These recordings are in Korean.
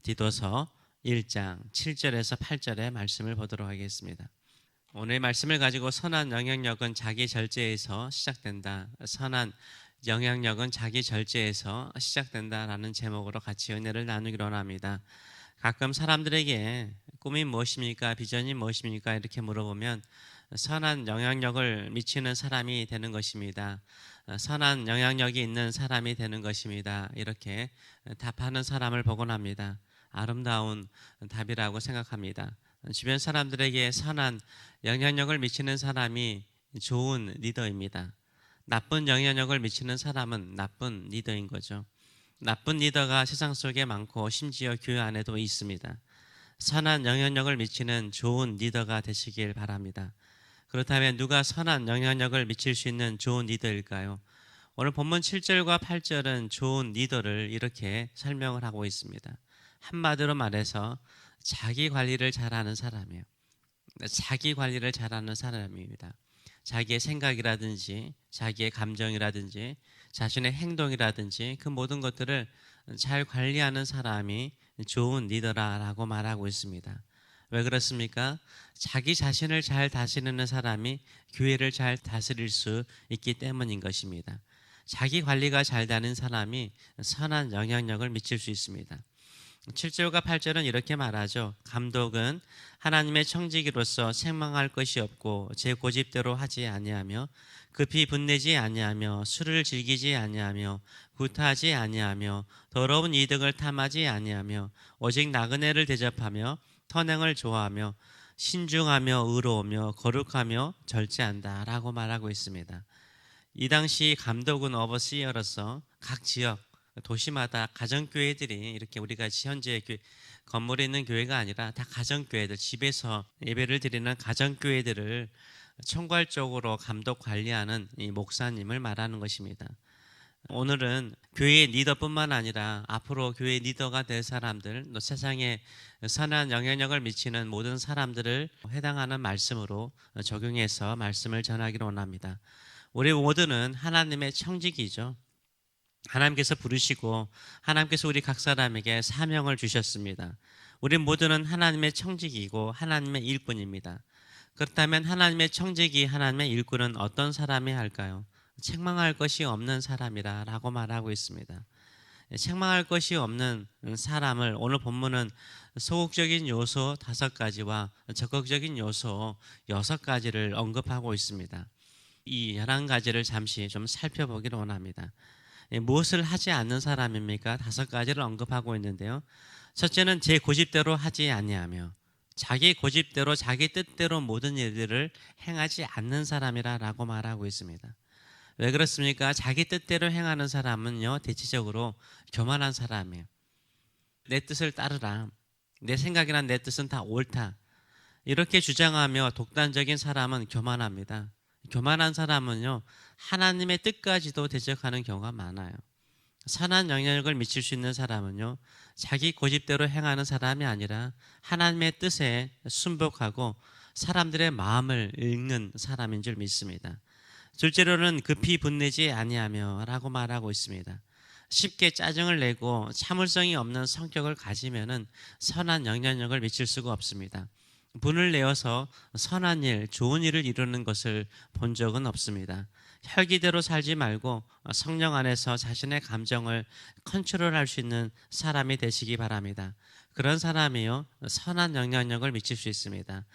디도서 1장 7절에서 8절의 말씀을 보도록 하겠습니다. 오늘 말씀을 가지고 선한 영향력은 자기 절제에서 시작된다. 선한 영향력은 자기 절제에서 시작된다라는 제목으로 같이 은혜를 나누기로 합니다. 가끔 사람들에게 꿈이 무엇입니까? 비전이 무엇입니까? 이렇게 물어보면 선한 영향력을 미치는 사람이 되는 것입니다. 선한 영향력이 있는 사람이 되는 것입니다. 이렇게 답하는 사람을 보곤 합니다. 아름다운 답이라고 생각합니다. 주변 사람들에게 선한 영향력을 미치는 사람이 좋은 리더입니다. 나쁜 영향력을 미치는 사람은 나쁜 리더인 거죠. 나쁜 리더가 세상 속에 많고 심지어 교회 안에도 있습니다. 선한 영향력을 미치는 좋은 리더가 되시길 바랍니다. 그렇다면 누가 선한 영향력을 미칠 수 있는 좋은 리더일까요? 오늘 본문 7절과 8절은 좋은 리더를 이렇게 설명을 하고 있습니다. 한마디로 말해서 자기 관리를 잘하는 사람이에요. 자기 관리를 잘하는 사람입니다. 자기의 생각이라든지 자기의 감정이라든지 자신의 행동이라든지 그 모든 것들을 잘 관리하는 사람이 좋은 리더라고 말하고 있습니다. 왜 그렇습니까? 자기 자신을 잘 다스리는 사람이 교회를 잘 다스릴 수 있기 때문인 것입니다. 자기 관리가 잘 되는 사람이 선한 영향력을 미칠 수 있습니다. 7절과 8절은 이렇게 말하죠. 감독은 하나님의 청지기로서 책망할 것이 없고 제 고집대로 하지 아니하며 급히 분내지 아니하며 술을 즐기지 아니하며 구타하지 아니하며 더러운 이득을 탐하지 아니하며 오직 나그네를 대접하며 선행을 좋아하며 신중하며 의로우며 거룩하며 절제한다 라고 말하고 있습니다. 이 당시 감독은 오버시어로서 각 지역 도시마다 가정교회들이 이렇게 우리가 현재 건물에 있는 교회가 아니라 다 가정교회들, 집에서 예배를 드리는 가정교회들을 총괄적으로 감독 관리하는 이 목사님을 말하는 것입니다. 오늘은 교회의 리더뿐만 아니라 앞으로 교회의 리더가 될 사람들, 또 세상에 선한 영향력을 미치는 모든 사람들을 해당하는 말씀으로 적용해서 말씀을 전하기로 원합니다. 우리 모두는 하나님의 청지기죠. 하나님께서 부르시고 하나님께서 우리 각 사람에게 사명을 주셨습니다. 우리 모두는 하나님의 청지기이고 하나님의 일꾼입니다. 그렇다면 하나님의 청지기, 하나님의 일꾼은 어떤 사람이 할까요? 책망할 것이 없는 사람이라고 말하고 있습니다. 책망할 것이 없는 사람을 오늘 본문은 소극적인 요소 5가지와 적극적인 요소 6가지를 언급하고 있습니다. 이 11가지를 잠시 좀 살펴보기를 원합니다. 무엇을 하지 않는 사람입니까? 5가지를 언급하고 있는데요. 첫째는 제 고집대로 하지 아니하며 자기 고집대로 자기 뜻대로 모든 일들을 행하지 않는 사람이라고 말하고 있습니다. 왜 그렇습니까? 자기 뜻대로 행하는 사람은요, 대체적으로 교만한 사람이에요. 내 뜻을 따르라. 내 생각이나 내 뜻은 다 옳다. 이렇게 주장하며 독단적인 사람은 교만합니다. 교만한 사람은요, 하나님의 뜻까지도 대적하는 경우가 많아요. 선한 영향력을 미칠 수 있는 사람은요, 자기 고집대로 행하는 사람이 아니라 하나님의 뜻에 순복하고 사람들의 마음을 읽는 사람인 줄 믿습니다. 둘째로는 급히 분내지 아니하며 라고 말하고 있습니다. 쉽게 짜증을 내고 참을성이 없는 성격을 가지면은 선한 영향력을 미칠 수가 없습니다. 분을 내어서 선한 일, 좋은 일을 이루는 것을 본 적은 없습니다. 혈기대로 살지 말고 성령 안에서 자신의 감정을 컨트롤할 수 있는 사람이 되시기 바랍니다. 그런 사람이요, 선한 영향력을 미칠 수 있습니다.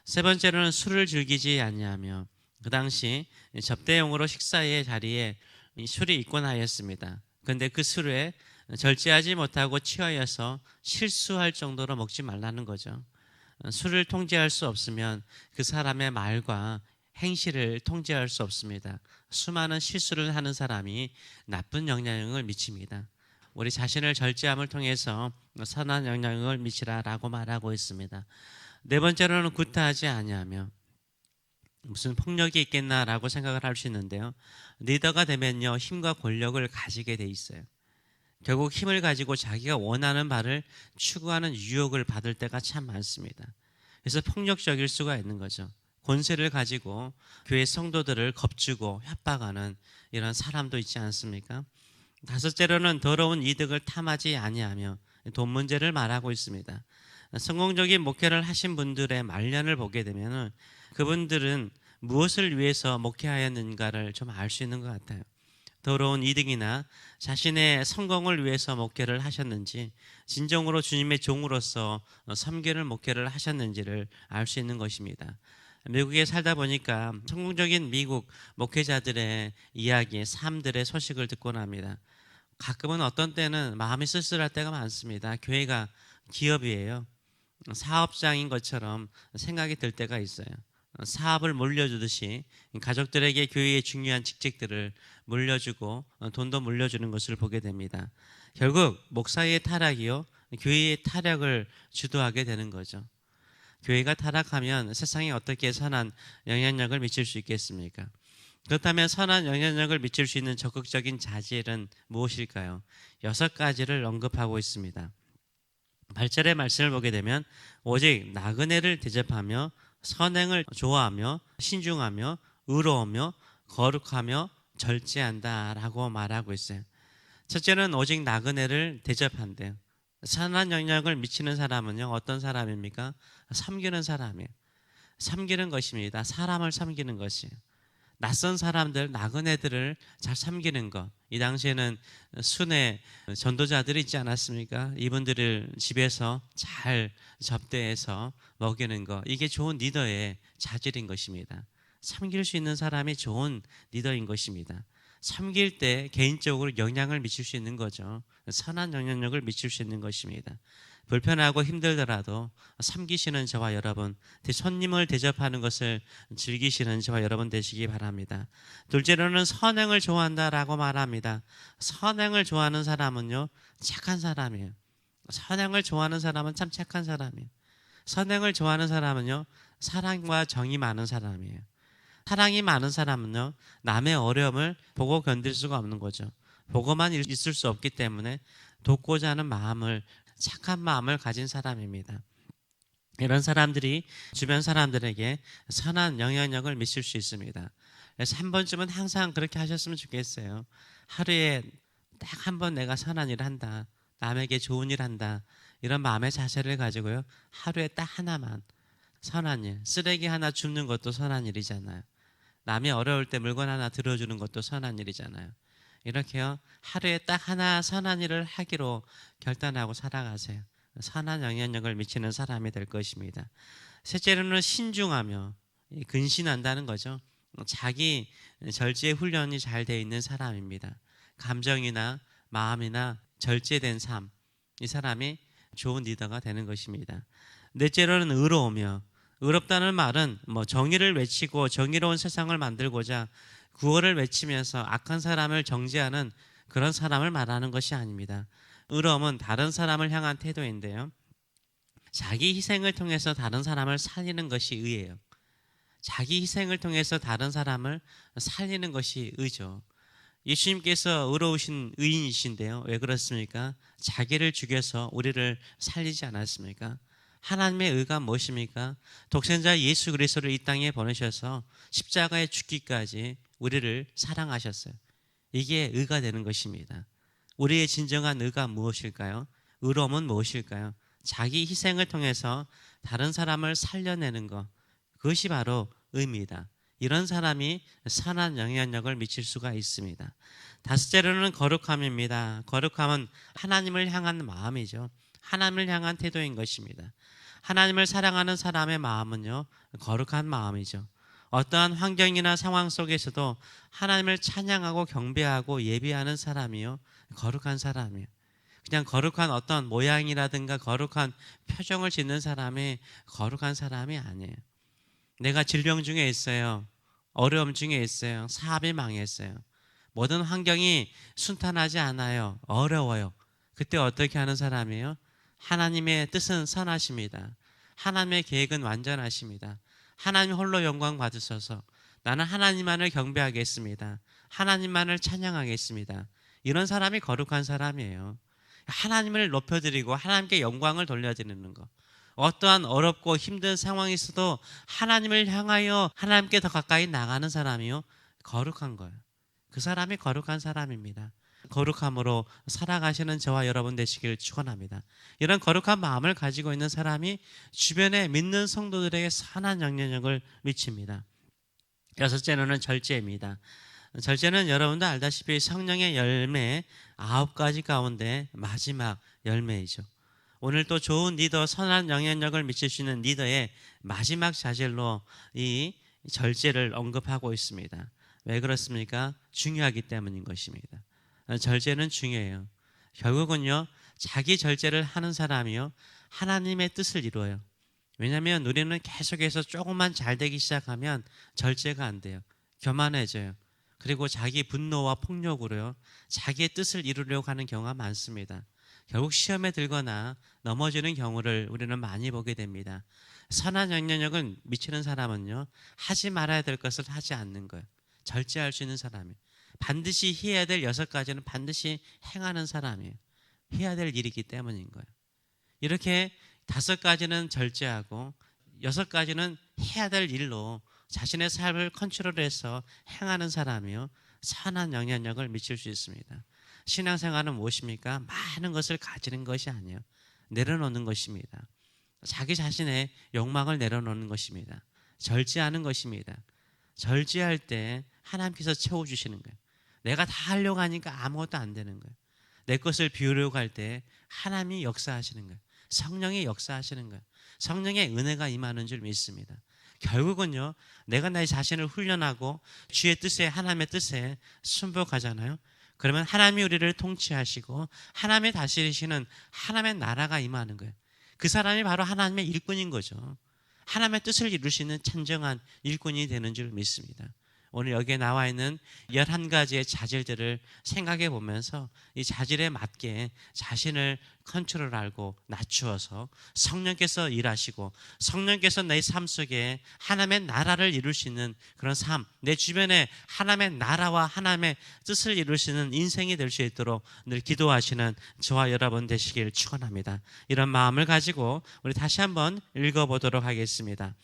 세 번째로는 술을 즐기지 아니하며, 그 당시 접대용으로 식사의 자리에 술이 있곤 하였습니다. 그런데 그 술에 절제하지 못하고 취하여서 실수할 정도로 먹지 말라는 거죠. 술을 통제할 수 없으면 그 사람의 말과 행실을 통제할 수 없습니다. 수많은 실수를 하는 사람이 나쁜 영향력을 미칩니다. 우리 자신을 절제함을 통해서 선한 영향력을 미치라라고 말하고 있습니다. 네 번째로는 구타하지 아니하며, 무슨 폭력이 있겠나라고 생각을 할 수 있는데요. 리더가 되면요, 힘과 권력을 가지게 돼 있어요. 결국 힘을 가지고 자기가 원하는 바를 추구하는 유혹을 받을 때가 참 많습니다. 그래서 폭력적일 수가 있는 거죠. 권세를 가지고 교회 성도들을 겁주고 협박하는 이런 사람도 있지 않습니까? 5째로는 더러운 이득을 탐하지 아니하며, 돈 문제를 말하고 있습니다. 성공적인 목회를 하신 분들의 말년을 보게 되면 그분들은 무엇을 위해서 목회하였는가를 좀 알 수 있는 것 같아요. 더러운 이득이나 자신의 성공을 위해서 목회를 하셨는지, 진정으로 주님의 종으로서 섬기는 목회를 하셨는지를 알 수 있는 것입니다. 미국에 살다 보니까 성공적인 미국 목회자들의 이야기, 삶들의 소식을 듣곤 합니다. 가끔은 어떤 때는 마음이 쓸쓸할 때가 많습니다. 교회가 기업이에요. 사업장인 것처럼 생각이 들 때가 있어요. 사업을 물려주듯이 가족들에게 교회의 중요한 직책들을 물려주고 돈도 물려주는 것을 보게 됩니다. 결국 목사의 타락이요, 교회의 타락을 주도하게 되는 거죠. 교회가 타락하면 세상에 어떻게 선한 영향력을 미칠 수 있겠습니까? 그렇다면 선한 영향력을 미칠 수 있는 적극적인 자질은 무엇일까요? 6가지를 언급하고 있습니다. 8절의 말씀을 보게 되면 오직 나그네를 대접하며 선행을 좋아하며 신중하며 의로우며 거룩하며 절제한다 라고 말하고 있어요. 첫째는 오직 나그네를 대접한대요. 선한 영향을 미치는 사람은요, 어떤 사람입니까? 섬기는 사람이에요. 섬기는 것입니다. 사람을 섬기는 것이에요. 낯선 사람들, 나그네들을 잘 섬기는 것. 이 당시에는 순회 전도자들이 있지 않았습니까? 이분들을 집에서 잘 접대해서 먹이는 것. 이게 좋은 리더의 자질인 것입니다. 섬길 수 있는 사람이 좋은 리더인 것입니다. 섬길 때 개인적으로 영향을 미칠 수 있는 거죠. 선한 영향력을 미칠 수 있는 것입니다. 불편하고 힘들더라도 섬기시는 저와 여러분, 손님을 대접하는 것을 즐기시는 저와 여러분 되시기 바랍니다. 둘째로는 선행을 좋아한다라고 말합니다. 선행을 좋아하는 사람은요, 착한 사람이에요. 선행을 좋아하는 사람은 참 착한 사람이에요. 선행을 좋아하는 사람은요, 사랑과 정이 많은 사람이에요. 사랑이 많은 사람은요, 남의 어려움을 보고 견딜 수가 없는 거죠. 보고만 있을 수 없기 때문에 돕고자 하는 마음을, 착한 마음을 가진 사람입니다. 이런 사람들이 주변 사람들에게 선한 영향력을 미칠 수 있습니다. 그래서 한 번쯤은 항상 그렇게 하셨으면 좋겠어요. 하루에 딱 한 번 내가 선한 일을 한다, 남에게 좋은 일 한다, 이런 마음의 자세를 가지고요, 하루에 딱 하나만 선한 일, 쓰레기 하나 줍는 것도 선한 일이잖아요. 남이 어려울 때 물건 하나 들어주는 것도 선한 일이잖아요. 이렇게요, 하루에 딱 하나 선한 일을 하기로 결단하고 살아가세요. 선한 영향력을 미치는 사람이 될 것입니다. 셋째로는 신중하며 근신한다는 거죠. 자기 절제 훈련이 잘 되어 있는 사람입니다. 감정이나 마음이나 절제된 삶, 이 사람이 좋은 리더가 되는 것입니다. 넷째로는 의로우며, 의롭다는 말은 정의를 외치고 정의로운 세상을 만들고자 구호를 외치면서 악한 사람을 정죄하는 그런 사람을 말하는 것이 아닙니다. 의로움은 다른 사람을 향한 태도인데요, 자기 희생을 통해서 다른 사람을 살리는 것이 의예요. 자기 희생을 통해서 다른 사람을 살리는 것이 의죠. 예수님께서 의로우신 의인이신데요, 왜 그렇습니까? 자기를 죽여서 우리를 살리지 않았습니까? 하나님의 의가 무엇입니까? 독생자 예수 그리스도를 이 땅에 보내셔서 십자가에 죽기까지 우리를 사랑하셨어요. 이게 의가 되는 것입니다. 우리의 진정한 의가 무엇일까요? 의로움은 무엇일까요? 자기 희생을 통해서 다른 사람을 살려내는 것, 그것이 바로 의입니다. 이런 사람이 선한 영향력을 미칠 수가 있습니다. 다섯째로는 거룩함입니다. 거룩함은 하나님을 향한 마음이죠. 하나님을 향한 태도인 것입니다. 하나님을 사랑하는 사람의 마음은요, 거룩한 마음이죠. 어떠한 환경이나 상황 속에서도 하나님을 찬양하고 경배하고 예배하는 사람이요, 거룩한 사람이에요. 그냥 거룩한 어떤 모양이라든가 거룩한 표정을 짓는 사람이 거룩한 사람이 아니에요. 내가 질병 중에 있어요. 어려움 중에 있어요. 사업이 망했어요. 모든 환경이 순탄하지 않아요. 어려워요. 그때 어떻게 하는 사람이에요? 하나님의 뜻은 선하십니다. 하나님의 계획은 완전하십니다. 하나님 홀로 영광 받으셔서 나는 하나님만을 경배하겠습니다. 하나님만을 찬양하겠습니다. 이런 사람이 거룩한 사람이에요. 하나님을 높여드리고 하나님께 영광을 돌려드리는 것. 어떠한 어렵고 힘든 상황이 있어도 하나님을 향하여 하나님께 더 가까이 나가는 사람이요, 거룩한 거예요. 그 사람이 거룩한 사람입니다. 거룩함으로 살아가시는 저와 여러분 되시길 축원합니다. 이런 거룩한 마음을 가지고 있는 사람이 주변에 믿는 성도들에게 선한 영향력을 미칩니다. 여섯째로는 절제입니다. 절제는 여러분도 알다시피 성령의 열매 9가지 가운데 마지막 열매이죠. 오늘 또 좋은 리더, 선한 영향력을 미칠 수 있는 리더의 마지막 자질로 이 절제를 언급하고 있습니다. 왜 그렇습니까? 중요하기 때문인 것입니다. 절제는 중요해요. 결국은요, 자기 절제를 하는 사람이요, 하나님의 뜻을 이루어요. 왜냐하면 우리는 계속해서 조금만 잘 되기 시작하면 절제가 안 돼요. 교만해져요. 그리고 자기 분노와 폭력으로요, 자기의 뜻을 이루려고 하는 경우가 많습니다. 결국 시험에 들거나 넘어지는 경우를 우리는 많이 보게 됩니다. 선한 영향력을 미치는 사람은요, 하지 말아야 될 것을 하지 않는 거예요. 절제할 수 있는 사람이에요. 반드시 해야 될 6가지는 반드시 행하는 사람이에요. 해야 될 일이기 때문인 거예요. 이렇게 5가지는 절제하고 6가지는 해야 될 일로 자신의 삶을 컨트롤해서 행하는 사람이요, 선한 영향력을 미칠 수 있습니다. 신앙생활은 무엇입니까? 많은 것을 가지는 것이 아니에요. 내려놓는 것입니다. 자기 자신의 욕망을 내려놓는 것입니다. 절제하는 것입니다. 절제할 때 하나님께서 채워주시는 거예요. 내가 다 하려고 하니까 아무것도 안 되는 거예요. 내 것을 비우려고 할 때 하나님이 역사하시는 거예요. 성령이 역사하시는 거예요. 성령의 은혜가 임하는 줄 믿습니다. 결국은요, 내가 내 자신을 훈련하고 주의 뜻에, 하나님의 뜻에 순복하잖아요. 그러면 하나님이 우리를 통치하시고 하나님의 다스리시는 하나님의 나라가 임하는 거예요. 그 사람이 바로 하나님의 일꾼인 거죠. 하나님의 뜻을 이룰 수 있는 찬정한 일꾼이 되는 줄 믿습니다. 오늘 여기에 나와 있는 11가지의 자질들을 생각해 보면서 이 자질에 맞게 자신을 컨트롤하고 낮추어서 성령께서 일하시고 성령께서 내 삶 속에 하나님의 나라를 이룰 수 있는 그런 삶, 내 주변에 하나님의 나라와 하나님의 뜻을 이룰 수 있는 인생이 될 수 있도록 늘 기도하시는 저와 여러분 되시길 축원합니다. 이런 마음을 가지고 우리 다시 한번 읽어보도록 하겠습니다.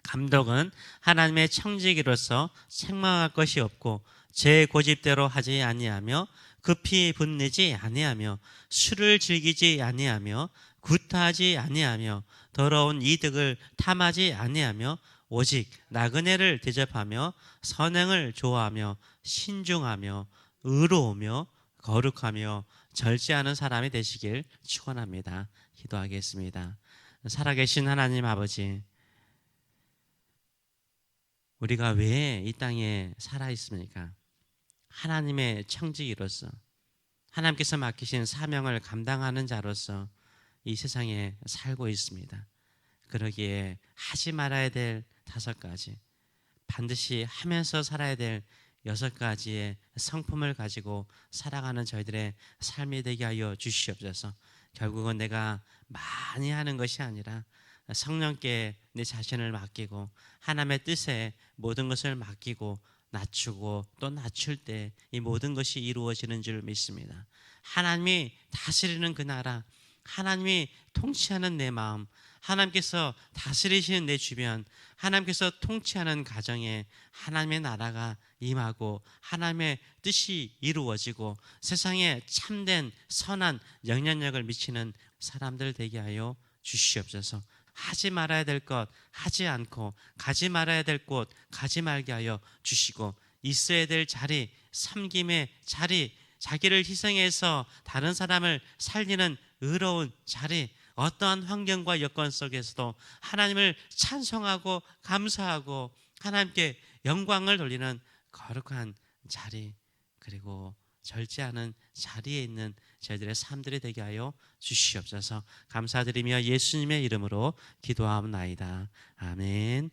감독은 하나님의 청지기로서 책망할 것이 없고 제 고집대로 하지 아니하며 급히 분내지 아니하며 술을 즐기지 아니하며 구타하지 아니하며 더러운 이득을 탐하지 아니하며 오직 나그네를 대접하며 선행을 좋아하며 신중하며 의로우며 거룩하며 절제하는 사람이 되시길 축원합니다. 기도하겠습니다. 살아계신 하나님 아버지, 우리가 왜 이 땅에 살아 있습니까? 하나님의 청지기로서, 하나님께서 맡기신 사명을 감당하는 자로서 이 세상에 살고 있습니다. 그러기에 하지 말아야 될 5가지, 반드시 하면서 살아야 될 6가지의 성품을 가지고 살아가는 저희들의 삶이 되게 하여 주시옵소서. 결국은 내가 많이 하는 것이 아니라 성령께 내 자신을 맡기고 하나님의 뜻에 모든 것을 맡기고 낮추고 또 낮출 때 이 모든 것이 이루어지는 줄 믿습니다. 하나님이 다스리는 그 나라, 하나님이 통치하는 내 마음, 하나님께서 다스리시는 내 주변, 하나님께서 통치하는 가정에 하나님의 나라가 임하고 하나님의 뜻이 이루어지고 세상에 참된 선한 영향력을 미치는 사람들 되게 하여 주시옵소서. 하지 말아야 될 것 하지 않고 가지 말아야 될 곳 가지 말게 하여 주시고 있어야 될 자리, 섬김의 자리, 자기를 희생해서 다른 사람을 살리는 의로운 자리, 어떠한 환경과 여건 속에서도 하나님을 찬송하고 감사하고 하나님께 영광을 돌리는 거룩한 자리, 그리고 절제하는 자리에 있는 저희들의 삶들이 되게 하여 주시옵소서. 감사드리며 예수님의 이름으로 기도하옵나이다. 아멘.